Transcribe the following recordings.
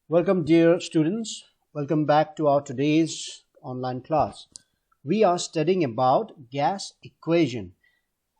Welcome, dear students. Welcome back to our today's online class. We are studying about gas equation,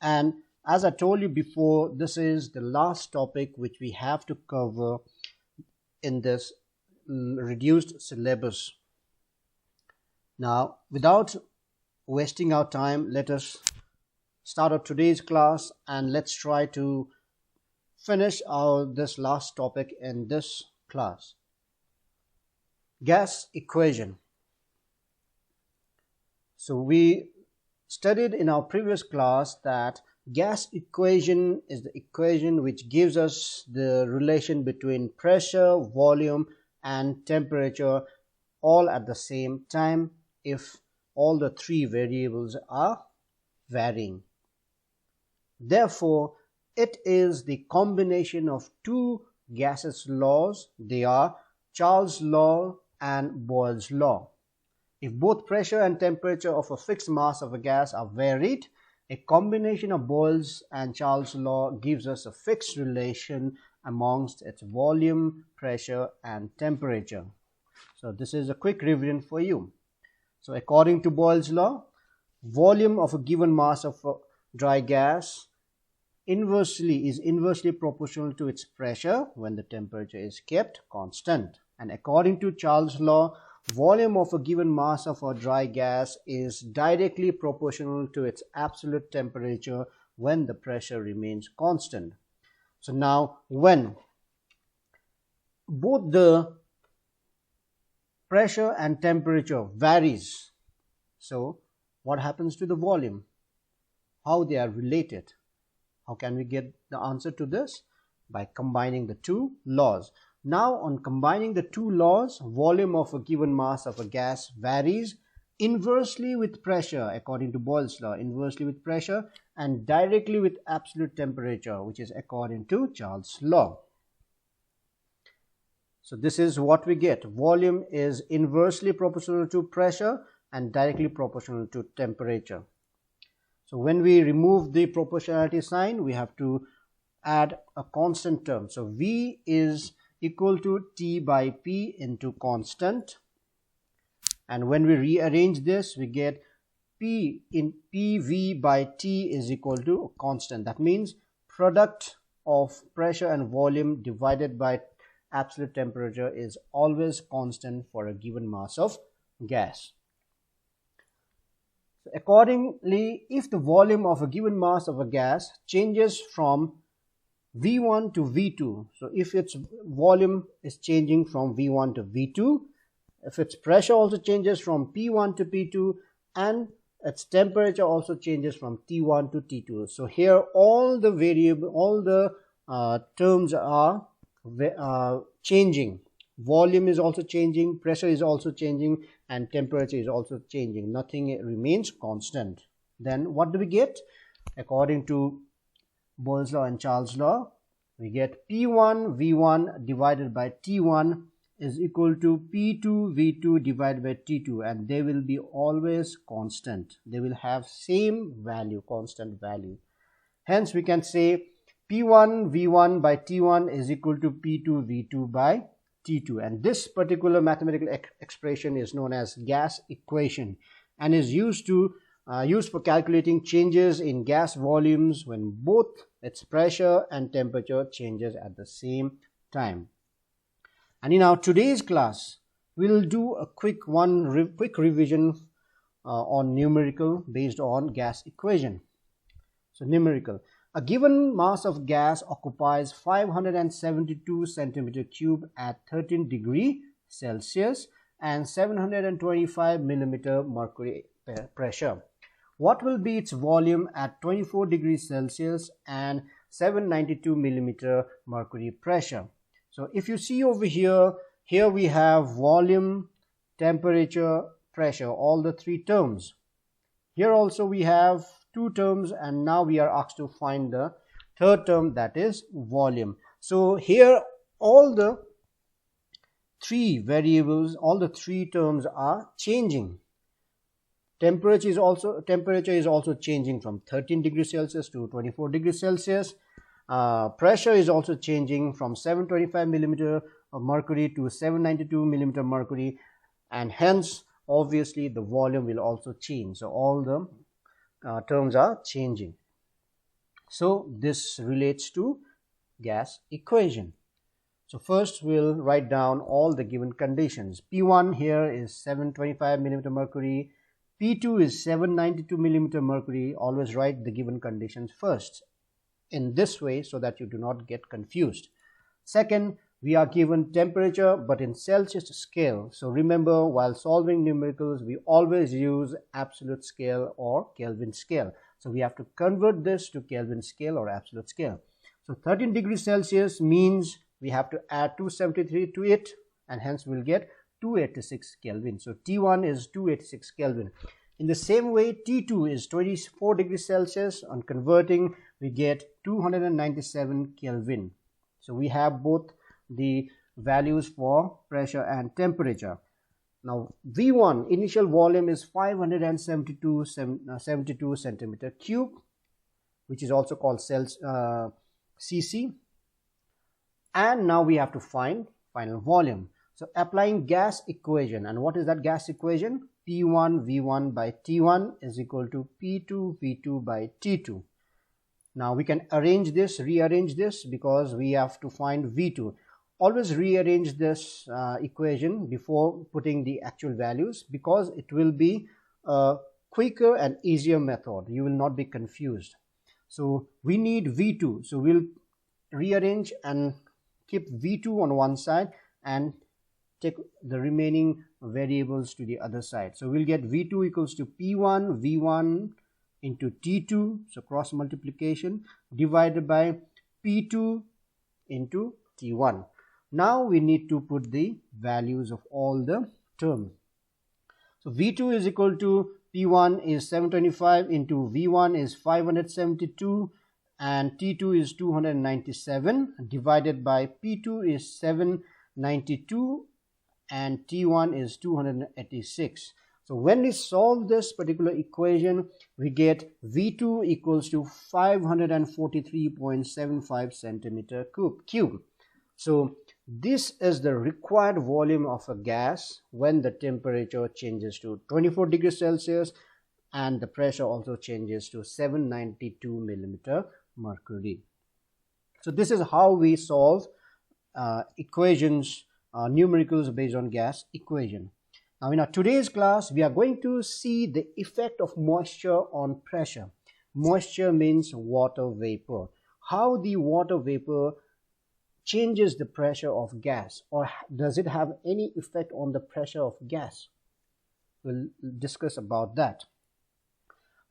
and as I told you before, this is the last topic which we have to cover in this reduced syllabus. Now, without wasting our time, let us start our today's class and let's try to finish this last topic in this class. Gas equation. So we studied in our previous class that gas equation is the equation which gives us the relation between pressure, volume and temperature all at the same time if all the three variables are varying. Therefore, it is the combination of two gases laws. They are Charles' law and Boyle's law. If both pressure and temperature of a fixed mass of a gas are varied, a combination of Boyle's and Charles' law gives us a fixed relation amongst its volume, pressure and temperature. So this is a quick revision for you. So according to Boyle's law, volume of a given mass of a dry gas is inversely proportional to its pressure when the temperature is kept constant. And according to Charles' law, volume of a given mass of a dry gas is directly proportional to its absolute temperature when the pressure remains constant. So now, when both the pressure and temperature varies, so what happens to the volume? How they are related? How can we get the answer to this? By combining the two laws. Now, on combining the two laws, volume of a given mass of a gas varies inversely with pressure, according to Boyle's law, inversely with pressure, and directly with absolute temperature, which is according to Charles' law. So this is what we get. Volume is inversely proportional to pressure and directly proportional to temperature. So when we remove the proportionality sign, we have to add a constant term. So V is equal to T by P into constant. And when we rearrange this, we get P in PV by T is equal to a constant. That means product of pressure and volume divided by absolute temperature is always constant for a given mass of gas. So accordingly, if the volume of a given mass of a gas changes from V1 to V2, so if its volume is changing from V1 to V2, if its pressure also changes from P1 to P2, and its temperature also changes from T1 to T2. So here all the terms are changing. Volume is also changing, pressure is also changing, and temperature is also changing. Nothing remains constant. Then what do we get? According to Boyle's law and Charles' law, we get P1 V1 divided by T1 is equal to P2 V2 divided by T2, and they will be always constant. They will have same value, constant value. Hence we can say P1 V1 by T1 is equal to P2 V2 by T2, and this particular mathematical expression is known as gas equation and is used for calculating changes in gas volumes when both its pressure and temperature changes at the same time. And in our today's class, we'll do a quick revision on numerical based on gas equation. So numerical. A given mass of gas occupies 572 centimeter cube at 13 degree Celsius and 725 millimeter mercury pressure. What will be its volume at 24 degrees Celsius and 792 millimeter mercury pressure? So if you see over here we have volume, temperature, pressure, all the three terms. Here also we have two terms, and now we are asked to find the third term, that is volume. So here all the three variables, all the three terms are changing. Temperature is also changing from 13 degrees Celsius to 24 degrees Celsius. Pressure is also changing from 725 millimeter mercury to 792 millimeter mercury, and hence obviously the volume will also change. So all the terms are changing. So this relates to gas equation. So first we'll write down all the given conditions. P1 here is 725 millimeter mercury, P2 is 792 millimeter mercury. Always write the given conditions first in this way so that you do not get confused. Second, we are given temperature but in Celsius scale. So remember, while solving numericals, we always use absolute scale or Kelvin scale. So we have to convert this to Kelvin scale or absolute scale. So 13 degrees Celsius means we have to add 273 to it, and hence we'll get 286 Kelvin. So T1 is 286 Kelvin. In the same way, T2 is 24 degrees Celsius. On converting, we get 297 Kelvin. So we have both the values for pressure and temperature. Now V1 initial volume is 572 centimeter cube, which is also called cc. And now we have to find final volume. So applying gas equation, and what is that gas equation? P1 V1 by T1 is equal to P2 V2 by T2. Now we can rearrange this because we have to find V2. Always rearrange this equation before putting the actual values, because it will be a quicker and easier method. You will not be confused. So we need V2. So we'll rearrange and keep V2 on one side and take the remaining variables to the other side. So we'll get V2 equals to P1 V1 into T2, so cross multiplication, divided by P2 into T1. Now we need to put the values of all the terms. So V2 is equal to P1 is 725 into V1 is 572 and T2 is 297, divided by P2 is 792 and T1 is 286. So when we solve this particular equation, we get V2 equals to 543.75 centimeter cube. So this is the required volume of a gas when the temperature changes to 24 degrees Celsius and the pressure also changes to 792 millimeter mercury. So this is how we solve equations, numericals based on gas equation. Now in our today's class, we are going to see the effect of moisture on pressure. Moisture means water vapor. How the water vapor changes the pressure of gas, or does it have any effect on the pressure of gas? We'll discuss about that.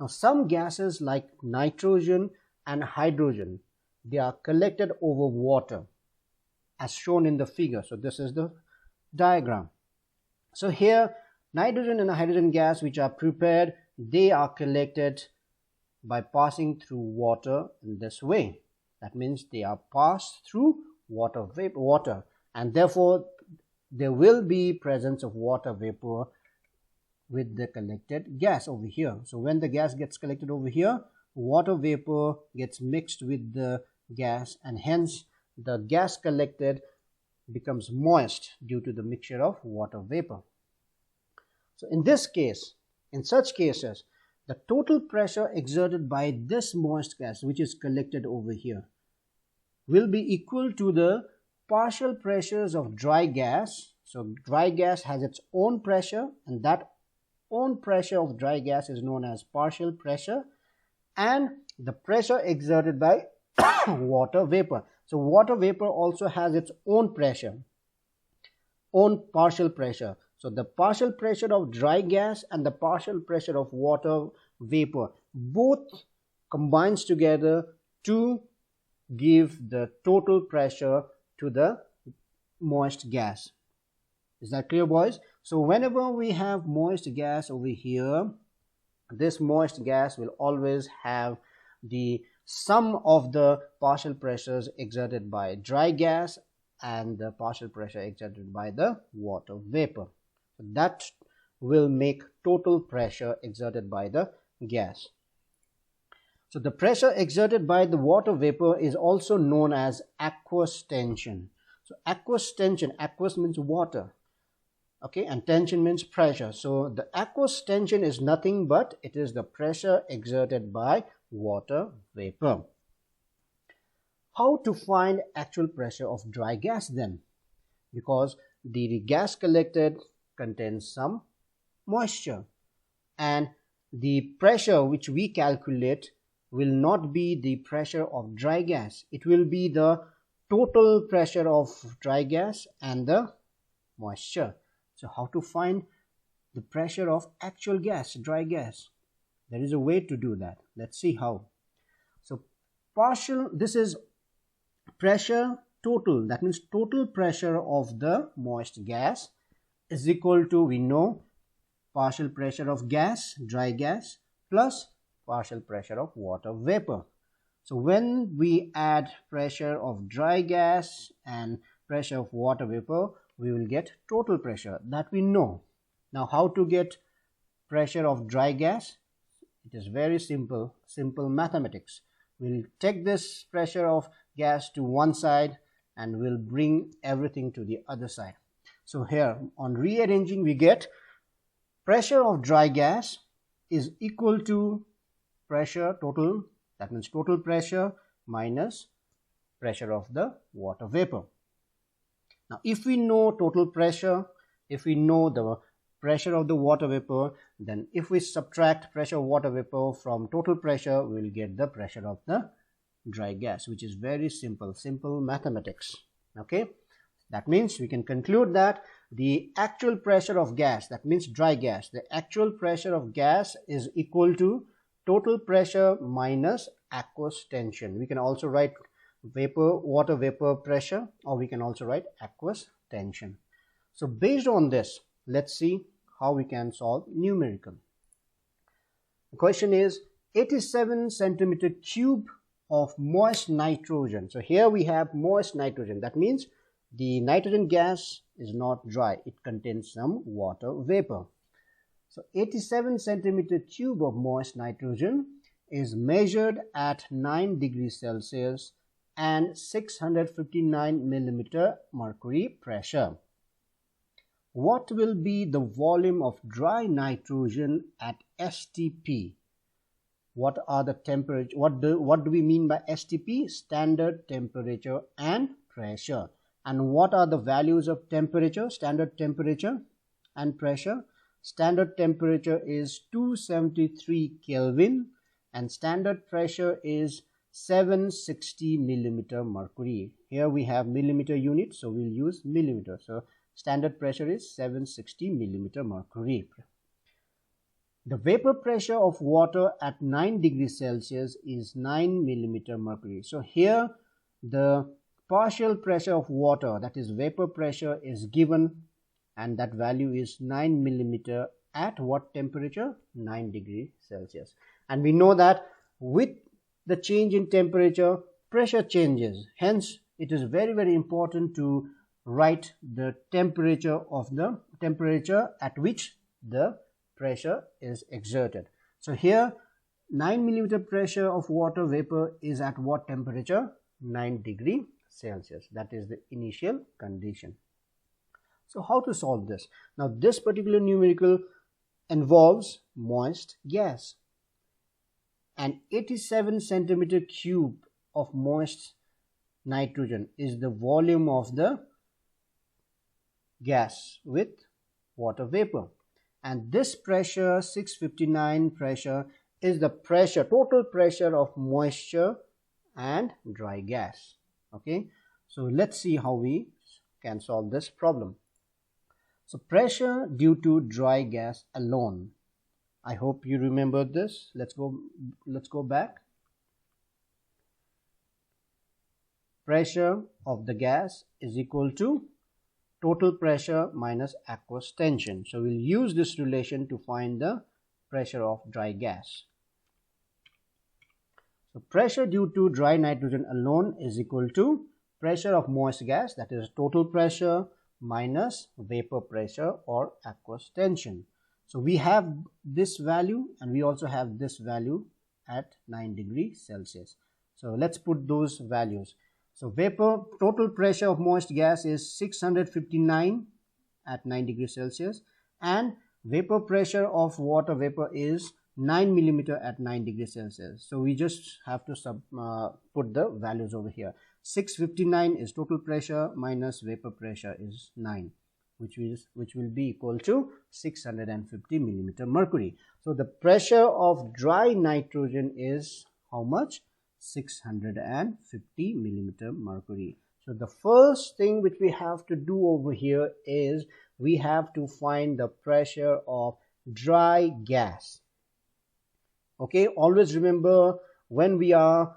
Now some gases like nitrogen and hydrogen, they are collected over water as shown in the figure. So this is the diagram. So here nitrogen and hydrogen gas which are prepared, they are collected by passing through water in this way. That means they are passed through water, and therefore there will be presence of water vapor with the collected gas over here. So when the gas gets collected over here, water vapor gets mixed with the gas, and hence the gas collected becomes moist due to the mixture of water vapor. So in this case, in such cases, the total pressure exerted by this moist gas which is collected over here will be equal to the partial pressures of dry gas. So dry gas has its own pressure, and that own pressure of dry gas is known as partial pressure, and the pressure exerted by water vapor. So water vapor also has its own pressure, own partial pressure. So the partial pressure of dry gas and the partial pressure of water vapor both combines together to give the total pressure to the moist gas. Is that clear, boys? So whenever we have moist gas over here, this moist gas will always have the sum of the partial pressures exerted by dry gas and the partial pressure exerted by the water vapor. So that will make total pressure exerted by the gas. So the pressure exerted by the water vapor is also known as aqueous tension. So aqueous tension, aqueous means water, okay, and tension means pressure. So the aqueous tension is nothing but it is the pressure exerted by water vapor. How to find actual pressure of dry gas then? Because the gas collected contains some moisture, and the pressure which we calculate will not be the pressure of dry gas. It will be the total pressure of dry gas and the moisture. So how to find the pressure of actual gas, dry gas? There is a way to do that. Let's see how. So this is pressure total, that means total pressure of the moist gas is equal to, we know, partial pressure of gas, dry gas, plus partial pressure of water vapor. So when we add pressure of dry gas and pressure of water vapor, we will get total pressure, that we know. Now how to get pressure of dry gas? It is very simple mathematics. We'll take this pressure of gas to one side and we'll bring everything to the other side. So here on rearranging, we get pressure of dry gas is equal to pressure total, that means total pressure minus pressure of the water vapor. Now if we know total pressure, if we know the pressure of the water vapor, then if we subtract pressure of water vapor from total pressure, we will get the pressure of the dry gas, which is very simple mathematics. Okay, that means we can conclude that the actual pressure of gas, that means dry gas, the actual pressure of gas is equal to total pressure minus aqueous tension. We can also write water vapor pressure, or we can also write aqueous tension. So based on this, let's see how we can solve numerical. The question is 87 centimeter cube of moist nitrogen. So here we have moist nitrogen, that means the nitrogen gas is not dry, it contains some water vapor. So 87 centimeter cube of moist nitrogen is measured at 9 degrees Celsius and 659 millimeter mercury pressure. What will be the volume of dry nitrogen at STP? What are the temperature? What do we mean by STP? Standard temperature and pressure. And what are the values of temperature? Standard temperature and pressure. Standard temperature is 273 Kelvin and standard pressure is 760 millimeter mercury. Here we have millimeter unit, so we'll use millimeter. So standard pressure is 760 millimeter mercury. The vapor pressure of water at 9 degrees Celsius is 9 millimeter mercury. So here the partial pressure of water, that is vapor pressure, is given, and that value is 9 millimeter at what temperature? 9 degrees Celsius. And we know that with the change in temperature, pressure changes. Hence, it is very important to write the temperature at which the pressure is exerted. So here 9 millimeter pressure of water vapor is at what temperature? 9 degrees Celsius. That is the initial condition. So how to solve this? Now this particular numerical involves moist gas, and 87 centimeter cube of moist nitrogen is the volume of the gas with water vapor, and this pressure 659 pressure is the pressure, total pressure of moisture and dry gas. Okay, so let's see how we can solve this problem. So pressure due to dry gas alone. I hope you remember this. Let's go back. Pressure of the gas is equal to total pressure minus aqueous tension. So we'll use this relation to find the pressure of dry gas. So pressure due to dry nitrogen alone is equal to pressure of moist gas, that is total pressure minus vapor pressure or aqueous tension. So we have this value and we also have this value at 9 degrees Celsius. So let's put those values. So vapor total pressure of moist gas is 659 at 9 degrees Celsius, and vapor pressure of water vapor is 9 millimeter at 9 degrees Celsius. So we just have to put the values over here. 659 is total pressure minus vapor pressure is 9, which will be equal to 650 millimeter mercury. So the pressure of dry nitrogen is how much? 650 millimeter mercury. So the first thing which we have to do over here is we have to find the pressure of dry gas. Okay, always remember, when we are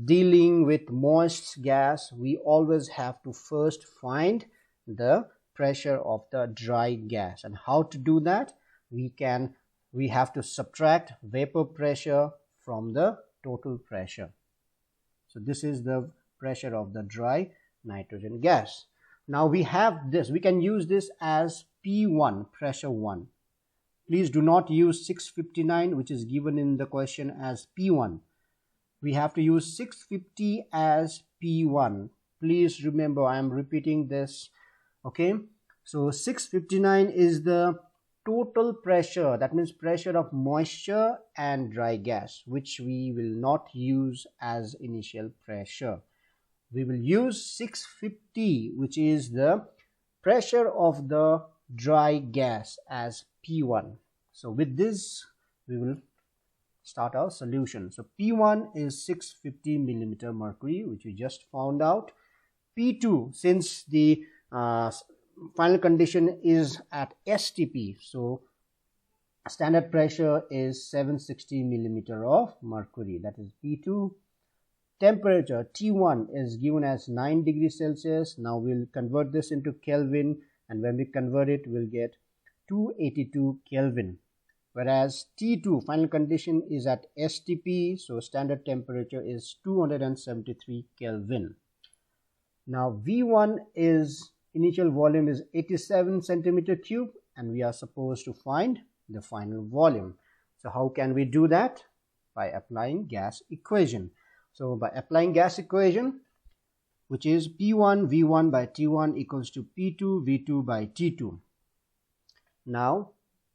dealing with moist gas, we always have to first find the pressure of the dry gas. And how to do that? We have to subtract vapor pressure from the total pressure. So this is the pressure of the dry nitrogen gas. Now we have this, we can use this as P1, pressure 1. Please do not use 659, which is given in the question, as P1. We have to use 650 as P1. Please remember, I am repeating this. Okay, so 659 is the total pressure, that means pressure of moisture and dry gas, which we will not use as initial pressure. We will use 650, which is the pressure of the dry gas, as P1. So with this we will start our solution. So P1 is 650 millimeter mercury, which we just found out. P2, since the final condition is at STP, so standard pressure is 760 millimeter of mercury, that is P2. Temperature T1 is given as 9 degrees Celsius. Now we'll convert this into Kelvin, and when we convert it, we'll get 282 Kelvin. Whereas T2 final condition is at STP, so standard temperature is 273 Kelvin. Now V1 is initial volume is 87 centimeter cube, and we are supposed to find the final volume. So how can we do that? By applying gas equation. So by applying gas equation, which is P1 V1 by T1 equals to P2 V2 by T2. Now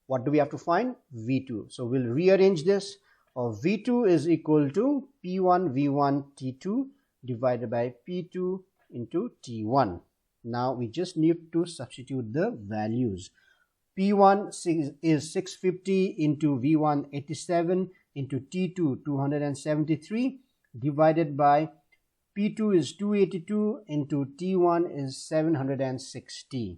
what do we have to find? V2. So we'll rearrange this. V2 is equal to P1 V1 T2 divided by P2 into T1. Now we just need to substitute the values. P1 is 650 into V1 87 into T2 273 divided by P2 is 282 into T1 is 760.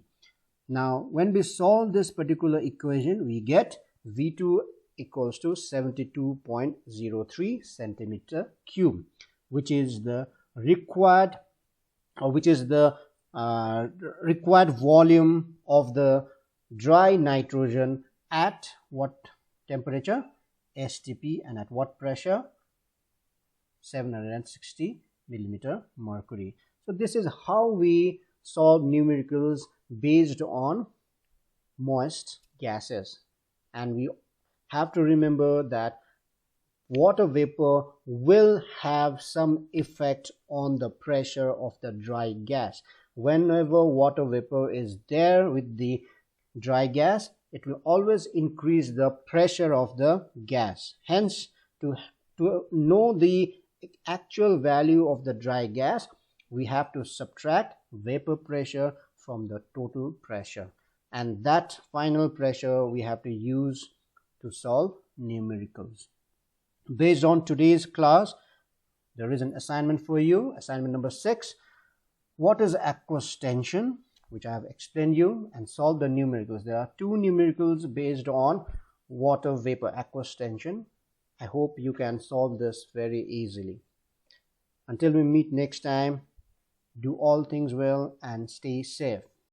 Now when we solve this particular equation, we get V2 equals to 72.03 centimeter cube, which is the required required volume of the dry nitrogen at what temperature? STP, and at what pressure? 760 millimeter mercury. So this is how we solve numericals based on moist gases. And we have to remember that water vapor will have some effect on the pressure of the dry gas. Whenever water vapor is there with the dry gas, it will always increase the pressure of the gas. Hence, to know the actual value of the dry gas, we have to subtract vapor pressure from the total pressure, and that final pressure we have to use to solve numericals. Based on today's class, there is an assignment for you, assignment number 6. What is aqueous tension, which I have explained you, and solve the numericals. There are 2 numericals based on water vapor aqueous tension. I hope you can solve this very easily. Until we meet next time, do all things well and stay safe.